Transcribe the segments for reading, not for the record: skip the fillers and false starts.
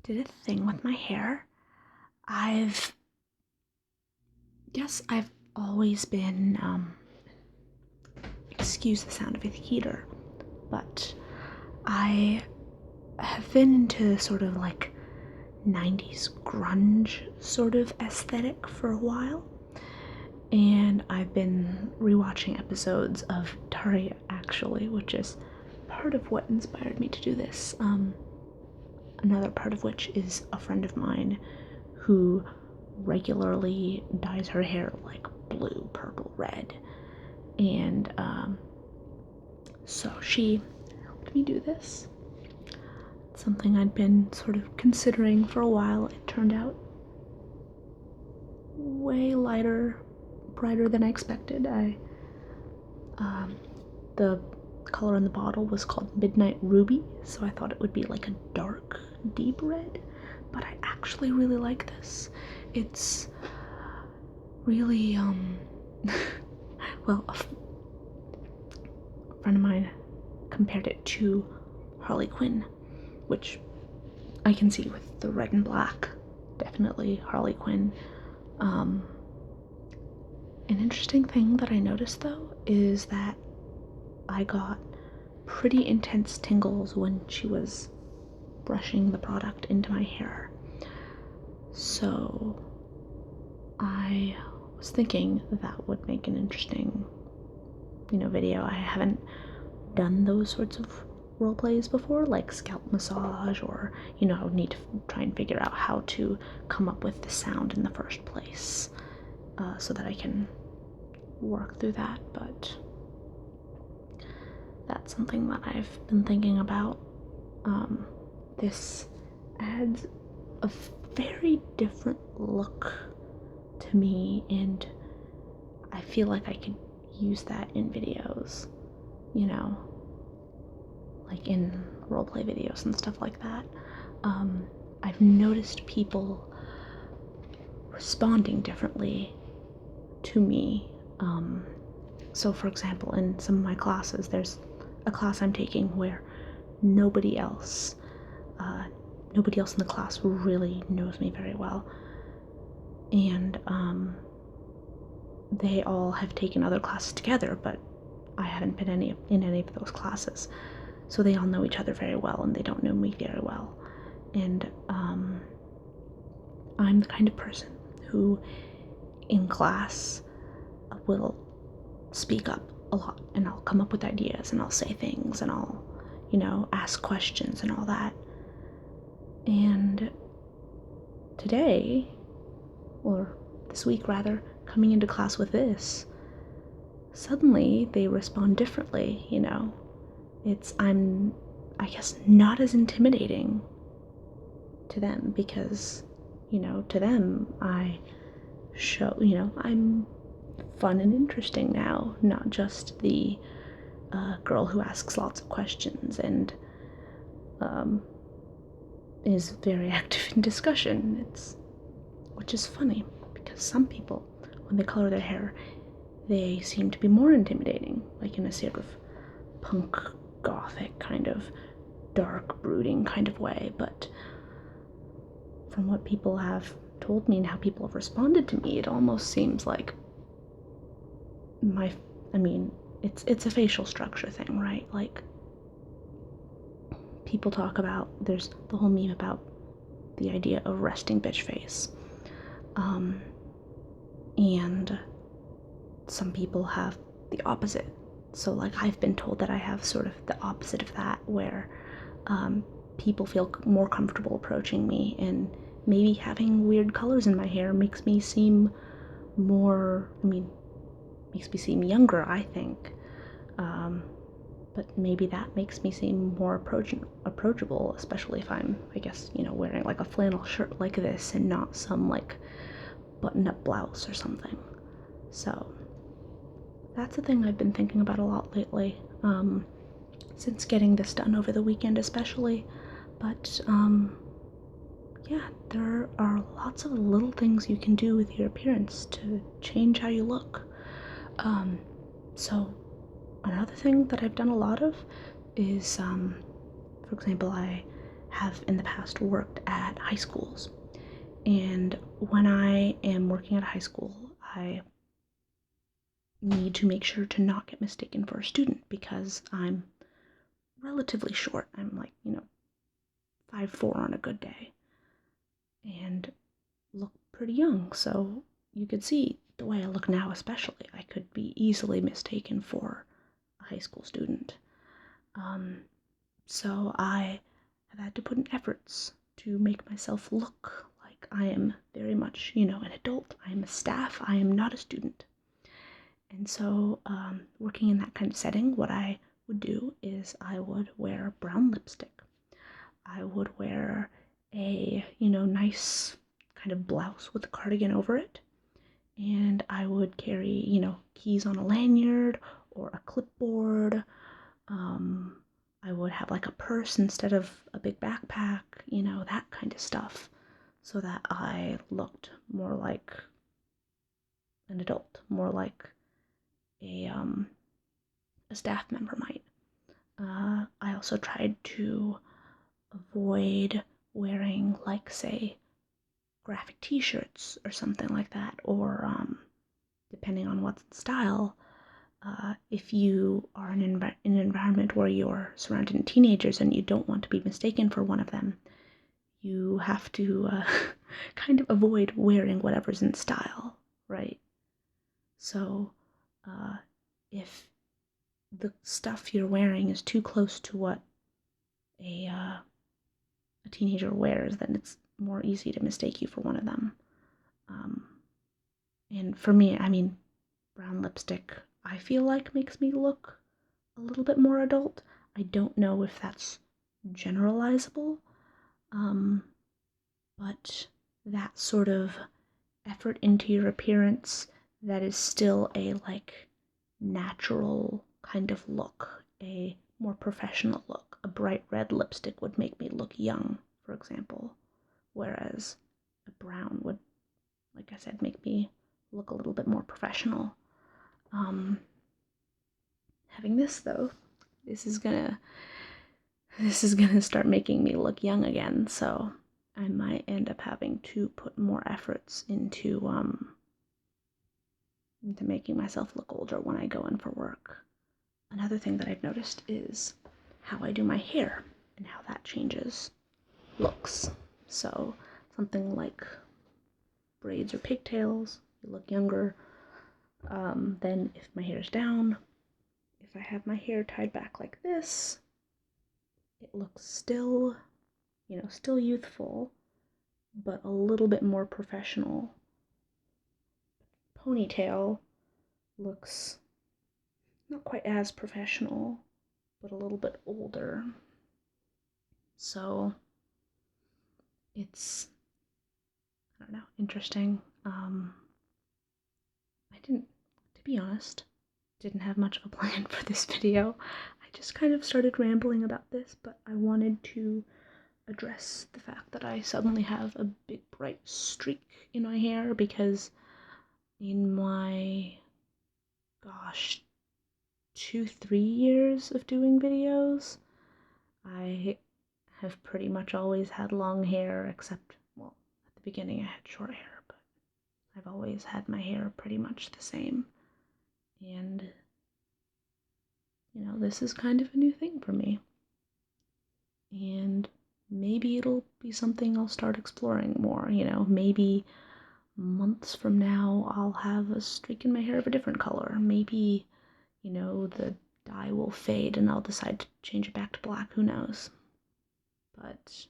did a thing with my hair. I've I've always been, excuse the sound of a heater, but I have been into sort of like 90s grunge sort of aesthetic for a while, and I've been rewatching episodes of Daria actually, which is part of what inspired me to do this. Another part of which is a friend of mine who regularly dyes her hair like blue, purple, red. And so she helped me do this. It's something I'd been sort of considering for a while. It turned out way lighter, brighter than I expected. The color in the bottle was called Midnight Ruby, so I thought it would be like a dark, deep red, but I actually really like this. It's really, well, a friend of mine compared it to Harley Quinn, which I can see with the red and black. Definitely Harley Quinn. An interesting thing that I noticed though is that I got pretty intense tingles when she was brushing the product into my hair. So I was thinking that would make an interesting, video. I haven't done those sorts of role plays before, like scalp massage, or, I would need to try and figure out how to come up with the sound in the first place, so that I can work through that, but that's something that I've been thinking about. This adds a very different look to me, and I feel like I could use that in videos, like in roleplay videos and stuff like that. I've noticed people responding differently to me. So for example, in some of my classes, there's a class I'm taking where nobody else in the class really knows me very well, and they all have taken other classes together, but I haven't been in any of those classes, so they all know each other very well, and they don't know me very well. And I'm the kind of person who, in class, will speak up a lot, and I'll come up with ideas, and I'll say things, and I'll, ask questions and all that. And today, or this week rather, coming into class with this, suddenly they respond differently, I'm, I guess, not as intimidating to them because, to them, I show, I'm fun and interesting now, not just the girl who asks lots of questions and is very active in discussion. Which is funny, because some people, when they color their hair, they seem to be more intimidating, like in a sort of punk, gothic, kind of dark, brooding kind of way. But from what people have told me and how people have responded to me, it almost seems like it's a facial structure thing, right? Like, people talk about, there's the whole meme about the idea of resting bitch face. And some people have the opposite. So, like, I've been told that I have sort of the opposite of that, where people feel more comfortable approaching me, and maybe having weird colors in my hair makes me seem younger, I think. But maybe that makes me seem more approachable, especially if I'm, I guess, wearing like a flannel shirt like this and not some like button-up blouse or something. So that's a thing I've been thinking about a lot lately, since getting this done over the weekend especially. But yeah, there are lots of little things you can do with your appearance to change how you look. So another thing that I've done a lot of is, for example, I have in the past worked at high schools. And when I am working at a high school, I need to make sure to not get mistaken for a student because I'm relatively short. I'm like, 5'4" on a good day and look pretty young. So you could see the way I look now, especially, I could be easily mistaken for a high school student. So I have had to put in efforts to make myself look like I am very much, an adult. I am a staff. I am not a student. And so, working in that kind of setting, what I would do is I would wear brown lipstick. I would wear a, nice kind of blouse with a cardigan over it. And I would carry, keys on a lanyard or a clipboard. I would have like a purse instead of a big backpack, that kind of stuff, so that I looked more like an adult, more like a staff member might. I also tried to avoid wearing, like, say, graphic t-shirts or something like that, or depending on what's in style, if you are in an environment where you're surrounded in teenagers and you don't want to be mistaken for one of them, you have to kind of avoid wearing whatever's in style, right? So if the stuff you're wearing is too close to what a teenager wears, then it's more easy to mistake you for one of them. And for me, brown lipstick, I feel like makes me look a little bit more adult. I don't know if that's generalizable, but that sort of effort into your appearance that is still a, like, natural kind of look, a more professional look. A bright red lipstick would make me look young, for example, whereas a brown would, like I said, make me look a little bit more professional. Having this, though, this is gonna start making me look young again, so I might end up having to put more efforts into making myself look older when I go in for work. Another thing that I've noticed is how I do my hair and how that changes looks. So something like braids or pigtails, you look younger. Then if my hair's down, if I have my hair tied back like this, it looks still, still youthful, but a little bit more professional. Ponytail looks not quite as professional, but a little bit older. So it's, I don't know, interesting. I didn't, to be honest, didn't have much of a plan for this video. I just kind of started rambling about this, but I wanted to address the fact that I suddenly have a big bright streak in my hair because in my, 2-3 years of doing videos, I have pretty much always had long hair, except, well, at the beginning I had short hair, but I've always had my hair pretty much the same. And, this is kind of a new thing for me. And maybe it'll be something I'll start exploring more, maybe months from now I'll have a streak in my hair of a different color. Maybe, the dye will fade and I'll decide to change it back to black, who knows. But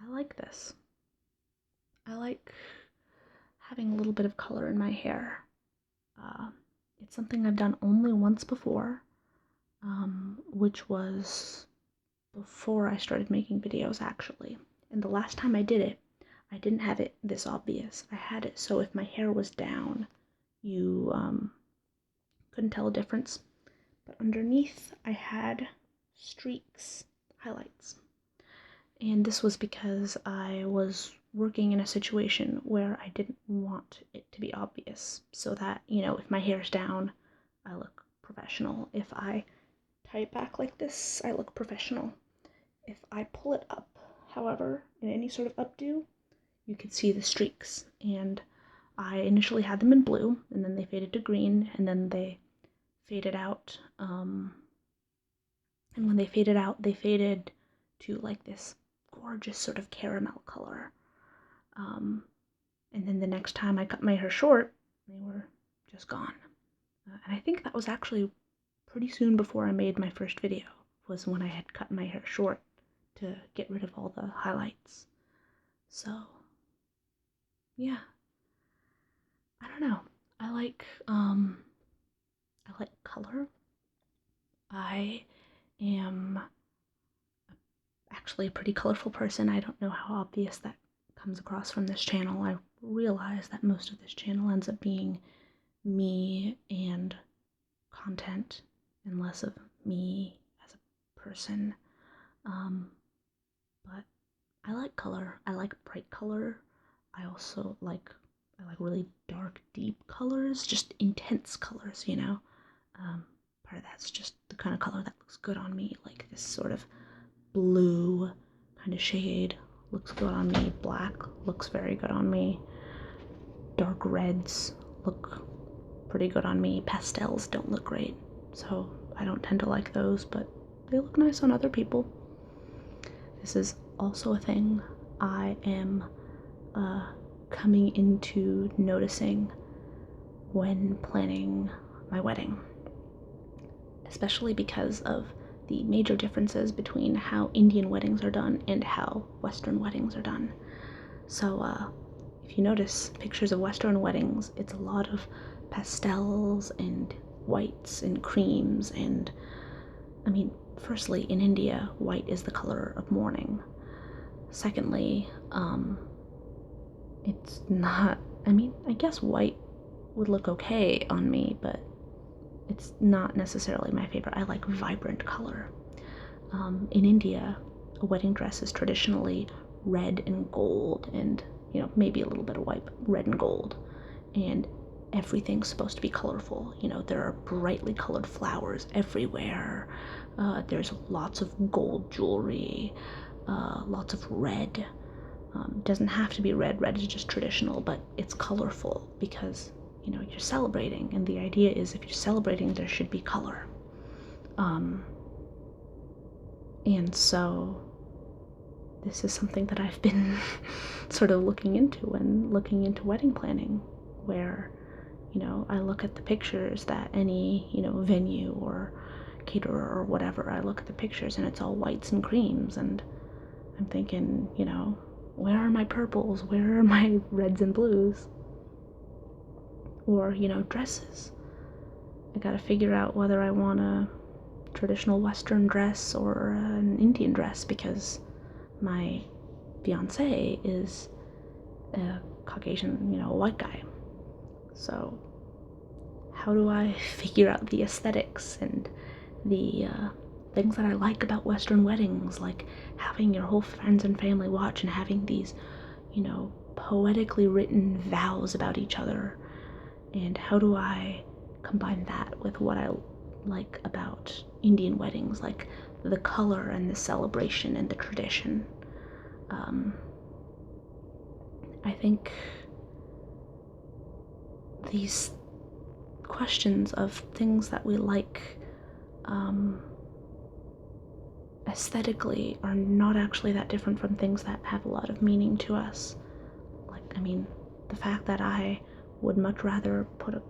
I like this. I like having a little bit of color in my hair. It's something I've done only once before, which was before I started making videos, actually. And the last time I did it, I didn't have it this obvious. I had it so if my hair was down, you couldn't tell a difference. But underneath, I had streaks, highlights. And this was because I was working in a situation where I didn't want it to be obvious, so that, if my hair's down, I look professional. If I tie it back like this, I look professional. If I pull it up, however, in any sort of updo, you could see the streaks, and I initially had them in blue, and then they faded to green, and then they faded out, and when they faded out, they faded to like this gorgeous sort of caramel color. And then the next time I cut my hair short, they were just gone. And I think that was actually pretty soon before I made my first video, was when I had cut my hair short to get rid of all the highlights. So, yeah. I don't know. I like color. I am actually a pretty colorful person. I don't know how obvious that comes across from this channel. I realize that most of this channel ends up being me and content and less of me as a person. But I like color. I like bright color. I also like really dark, deep colors, just intense colors, you know? Part of that's just the kind of color that looks good on me, like this sort of blue kind of shade looks good on me. Black looks very good on me. Dark reds look pretty good on me. Pastels don't look great, so I don't tend to like those, but they look nice on other people. This is also a thing I am coming into noticing when planning my wedding, especially because of the major differences between how Indian weddings are done and how Western weddings are done. So if you notice pictures of Western weddings, it's a lot of pastels and whites and creams, and I mean, firstly, in India, white is the color of mourning. Secondly, it's not, I mean, I guess white would look okay on me, but it's not necessarily my favorite. I like vibrant color. In India, a wedding dress is traditionally red and gold, and, you know, maybe a little bit of white, but red and gold. And everything's supposed to be colorful. You know, there are brightly colored flowers everywhere. There's lots of gold jewelry, lots of red. Doesn't have to be red. Red is just traditional, but it's colorful because, you know, you're celebrating, and the idea is if you're celebrating, there should be color. And so this is something that I've been sort of looking into when looking into wedding planning, where, you know, I look at the pictures that any, you know, venue or caterer or whatever, I look at the pictures and it's all whites and creams, and I'm thinking, you know, where are my purples? Where are my reds and blues? Or, you know, dresses. I gotta figure out whether I want a traditional Western dress or an Indian dress, because my fiance is a Caucasian, you know, a white guy. So how do I figure out the aesthetics and the things that I like about Western weddings, like having your whole friends and family watch and having these, you know, poetically written vows about each other, and how do I combine that with what I like about Indian weddings, like the color and the celebration and the tradition. I think these questions of things that we like aesthetically are not actually that different from things that have a lot of meaning to us. Like, I mean, the fact that I would much rather put a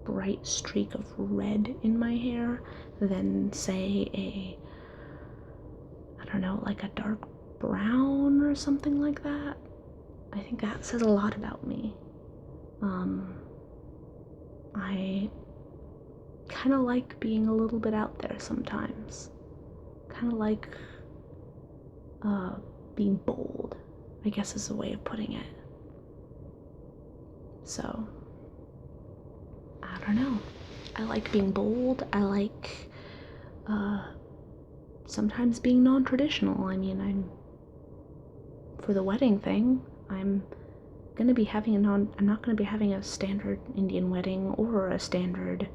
bright streak of red in my hair than, say, I don't know, like a dark brown or something like that. I think that says a lot about me. I kind of like being a little bit out there sometimes. Kind of like being bold, I guess is a way of putting it. So, I don't know. I like being bold. I like sometimes being non-traditional. I mean, for the wedding thing, I'm not gonna be having a standard Indian wedding or a standard,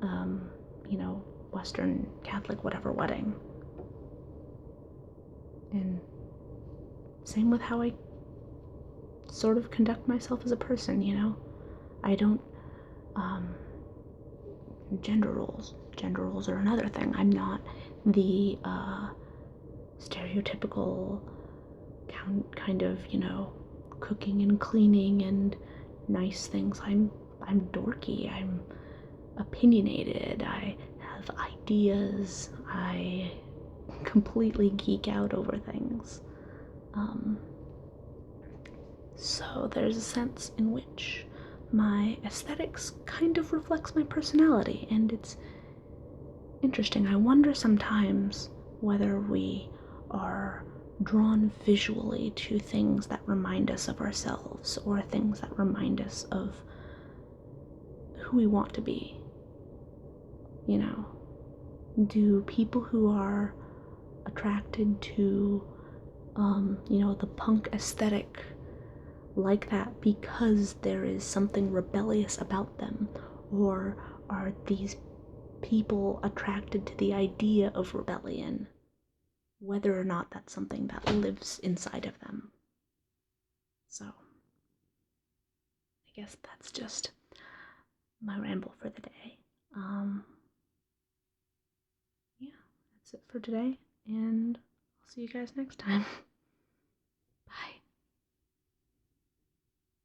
you know, Western Catholic whatever wedding. And same with how I sort of conduct myself as a person, you know? I don't, um, gender roles. Gender roles are another thing. I'm not the, stereotypical kind of, you know, cooking and cleaning and nice things. I'm dorky. I'm opinionated. I have ideas. I completely geek out over things. Um, so there's a sense in which my aesthetics kind of reflects my personality, and it's interesting. I wonder sometimes whether we are drawn visually to things that remind us of ourselves or things that remind us of who we want to be. You know, do people who are attracted to, you know, the punk aesthetic like that because there is something rebellious about them? Or are these people attracted to the idea of rebellion, whether or not that's something that lives inside of them? So, I guess that's just my ramble for the day. Yeah, that's it for today, and I'll see you guys next time.